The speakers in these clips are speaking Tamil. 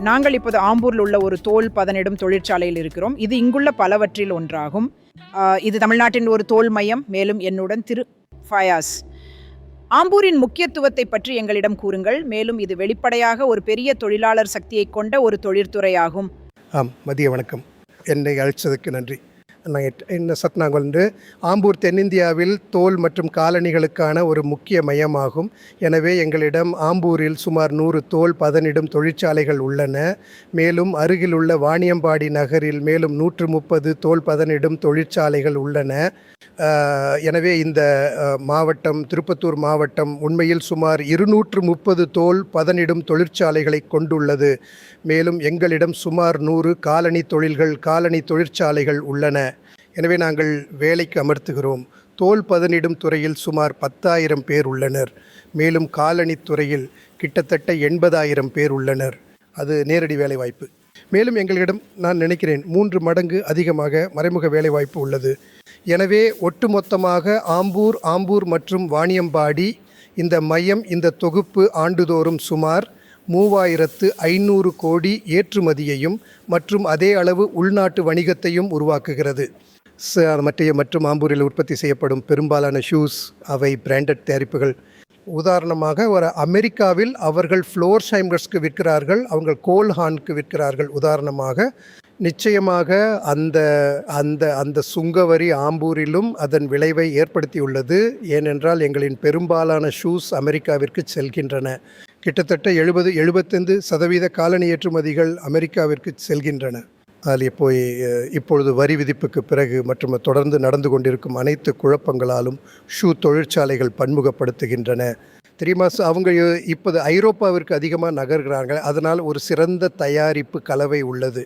நாங்கள் இப்போது ஆம்பூரில் உள்ள ஒரு தோல் பதனிடும் தொழிற்சாலையில் இருக்கிறோம். இது இங்குள்ள பலவற்றில் ஒன்றாகும். இது தமிழ்நாட்டின் ஒரு தோல் மையம். மேலும் என்னுடன் திரு ஃபயாஸ். ஆம்பூரின் முக்கியத்துவத்தை பற்றி எங்களிடம் கூறுங்கள். மேலும் இது வெளிப்படையாக ஒரு பெரிய தொழிலாளர் சக்தியை கொண்ட ஒரு தொழிற்துறையாகும். மதிய வணக்கம். என்னை அழைச்சதுக்கு நன்றி. என்ன நாங்கள் வந்து ஆம்பூர் தென்னிந்தியாவில் தோல் மற்றும் காலணிகளுக்கான ஒரு முக்கிய மையமாகும். எனவே எங்களிடம் ஆம்பூரில் சுமார் 100 தோல் பதனிடும் தொழிற்சாலைகள் உள்ளன. மேலும் அருகில் உள்ள வாணியம்பாடி நகரில் மேலும் 130 தோல் பதனிடும் தொழிற்சாலைகள் உள்ளன. எனவே இந்த மாவட்டம், திருப்பத்தூர் மாவட்டம் உண்மையில் சுமார் 230 தோல் பதனிடும் தொழிற்சாலைகளை கொண்டுள்ளது. மேலும் எங்களிடம் சுமார் 100 காலணி தொழிற்சாலைகள் உள்ளன. எனவே நாங்கள் வேலைக்கு அமர்த்துகிறோம். தோல் பதனிடும் துறையில் சுமார் 10,000 பேர் உள்ளனர். மேலும் காலணி துறையில் கிட்டத்தட்ட 80,000 பேர் உள்ளனர். அது நேரடி வேலைவாய்ப்பு. மேலும் எங்களிடம் நான் நினைக்கிறேன் 3 மடங்கு அதிகமாக மறைமுக வேலைவாய்ப்பு உள்ளது. எனவே ஒட்டுமொத்தமாக ஆம்பூர் மற்றும் வாணியம்பாடி இந்த மையம், இந்த தொகுப்பு ஆண்டுதோறும் சுமார் 3,500 கோடி ஏற்றுமதியையும் மற்றும் அதே அளவு உள்நாட்டு வணிகத்தையும் உருவாக்குகிறது. மற்றும் ஆம்பூரில் உற்பத்தி செய்யப்படும் பெரும்பாலான ஷூஸ் அவை பிராண்டட் தயாரிப்புகள். உதாரணமாக ஒரு அமெரிக்காவில் அவர்கள் ஃப்ளோர்ஷைமர்ஸ்க்கு விற்கிறார்கள், அவங்க கோல்ஹானுக்கு விற்கிறார்கள். உதாரணமாக நிச்சயமாக அந்த அந்த அந்த சுங்கவரி ஆம்பூரிலும் அதன் விளைவை ஏற்படுத்தியுள்ளது. ஏனென்றால் எங்களின் பெரும்பாலான ஷூஸ் அமெரிக்காவிற்கு செல்கின்றன. கிட்டத்தட்ட 70-75% காலணி ஏற்றுமதிகள் அமெரிக்காவிற்கு செல்கின்றன. அதில் இப்பொழுது வரி விதிப்புக்கு பிறகு மற்றும் தொடர்ந்து நடந்து கொண்டிருக்கும் அனைத்து குழப்பங்களாலும் ஷூ தொழிற்சாலைகள் பன்முகப்படுத்துகின்றன. தெரியுமா, அவங்க இப்போது ஐரோப்பாவிற்கு அதிகமாக நகர்கிறார்கள். அதனால் ஒரு சிறந்த தயாரிப்பு கலவை உள்ளது.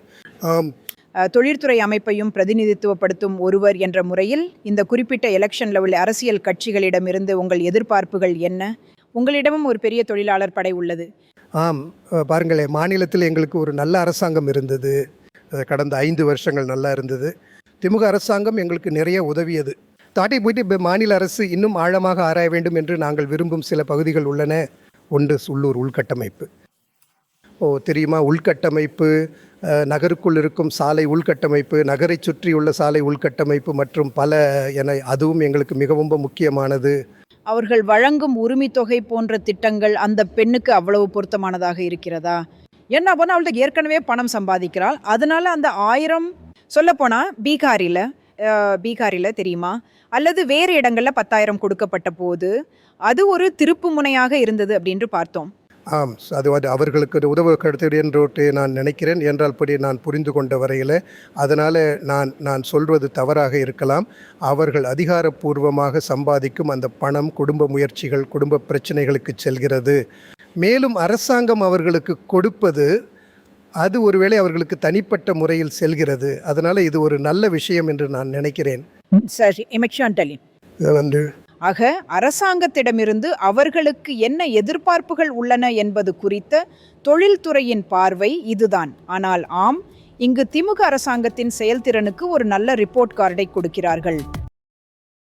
தொழிற்துறை அமைப்பையும் பிரதிநிதித்துவப்படுத்தும் ஒருவர் என்ற முறையில் இந்த குறிப்பிட்ட எலெக்ஷனில் உள்ள அரசியல் கட்சிகளிடமிருந்து உங்கள் எதிர்பார்ப்புகள் என்ன? உங்களிடமும் ஒரு பெரிய தொழிலாளர் படை உள்ளது. பாருங்களேன், மாநிலத்தில் எங்களுக்கு ஒரு நல்ல அரசாங்கம் இருந்தது. கடந்த 5 வருஷங்கள் நல்லா இருந்தது. திமுக அரசாங்கம் எங்களுக்கு நிறைய உதவியது. தாட்டி போயிட்டு மாநில அரசு இன்னும் ஆழமாக ஆராய வேண்டும் என்று நாங்கள் விரும்பும் சில பகுதிகள் உள்ளன. ஒன்று உள்ளூர் உள்கட்டமைப்பு. தெரியுமா, உள்கட்டமைப்பு, நகருக்குள் இருக்கும் சாலை உள்கட்டமைப்பு, நகரை சுற்றியுள்ள சாலை உள்கட்டமைப்பு மற்றும் பல என அதுவும் எங்களுக்கு மிகவும் முக்கியமானது. அவர்கள் வழங்கும் உரிமை தொகை போன்ற திட்டங்கள் அந்த பெண்ணுக்கு அவ்வளவு பொருத்தமானதாக இருக்கிறதா? என்ன போனால் அவள்கிட்ட ஏற்கனவே பணம் சம்பாதிக்கிறாள். அதனால அந்த 1000 சொல்லப்போனால் பீகாரில் தெரியுமா, அல்லது வேறு இடங்களில் 10,000 கொடுக்கப்பட்ட போது அது ஒரு திருப்பு முனையாக இருந்தது அப்படின்று பார்த்தோம். அது அவர்களுக்கு உதவுகிறது என்று நான் நினைக்கிறேன். என்றால் படி நான் புரிந்து கொண்ட வரையில் அதனால் நான் சொல்வது தவறாக இருக்கலாம். அவர்கள் அதிகாரப்பூர்வமாக சம்பாதிக்கும் அந்த பணம் குடும்ப முயற்சிகள், குடும்ப பிரச்சனைகளுக்கு செல்கிறது. மேலும் அரசாங்கம் அவர்களுக்கு கொடுப்பது அது ஒருவேளை அவர்களுக்கு தனிப்பட்ட முறையில் செல்கிறது. அதனால் இது ஒரு நல்ல விஷயம் என்று நான் நினைக்கிறேன். ஆக அரசாங்கத்திடமிருந்து அவர்களுக்கு என்ன எதிர்பார்ப்புகள் உள்ளன என்பது குறித்த தொழில்துறையின் பார்வை இதுதான். ஆனால் இங்கு திமுக அரசாங்கத்தின் செயல்திறனுக்கு ஒரு நல்ல ரிப்போர்ட் கார்டை கொடுக்கிறார்கள்.